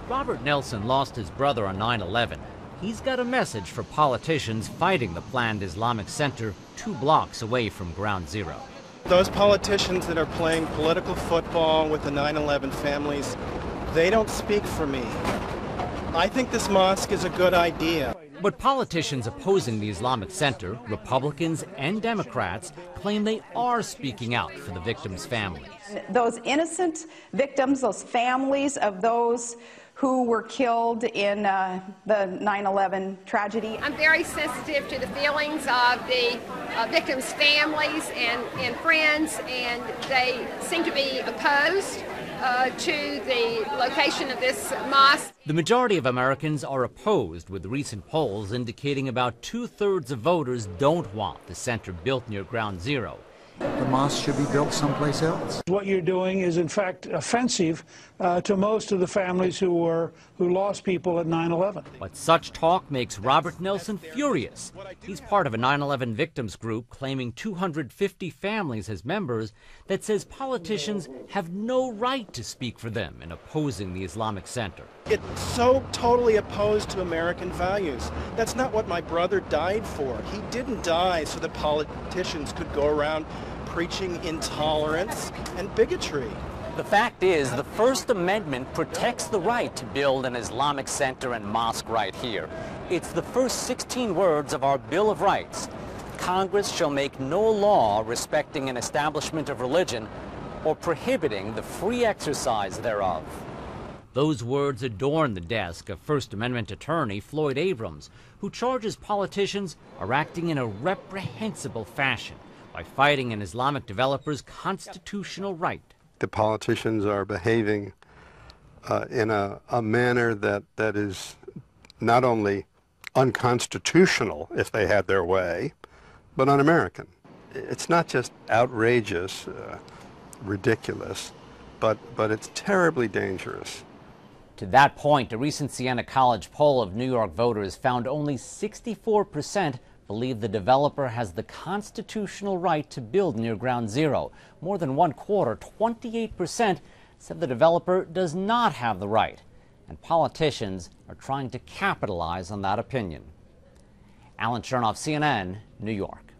Robert Nelson lost his brother on 9/11. He's got a message for politicians fighting the planned Islamic center 2 blocks away from Ground Zero. Those politicians that are playing political football with the 9/11 families, they don't speak for me. I think this mosque is a good idea. But politicians opposing the Islamic Center, Republicans and Democrats, claim they are speaking out for the victims' families. Those innocent victims, those families of those who were killed in the 9/11 tragedy. I'm very sensitive to the feelings of the victims' families and friends, and they seem to be opposed to the location of this mosque. The majority of Americans are opposed, with recent polls indicating about 2/3 of voters don't want the center built near Ground Zero. The mosque should be built someplace else. What you're doing is, in fact, offensive to most of the families who lost people at 9/11. But such talk makes Robert Nelson furious. He's part of a 9/11 victims group claiming 250 families as members that says politicians have no right to speak for them in opposing the Islamic Center. It's so totally opposed to American values. That's not what my brother died for. He didn't die so that politicians could go around preaching intolerance and bigotry. The fact is, the First Amendment protects the right to build an Islamic center and mosque right here. It's the first 16 words of our Bill of Rights. Congress shall make no law respecting an establishment of religion or prohibiting the free exercise thereof. Those words adorn the desk of First Amendment attorney Floyd Abrams, who charges politicians are acting in a reprehensible fashion by fighting an Islamic developer's constitutional right. The politicians are behaving in a manner that is not only unconstitutional if they had their way, but un-American. It's not just outrageous, ridiculous, but it's terribly dangerous. To that point, a recent Siena College poll of New York voters found only 64% believe the developer has the constitutional right to build near Ground Zero. More than 1/4, 28%, said the developer does not have the right. And politicians are trying to capitalize on that opinion. Alan Chernoff, CNN, New York.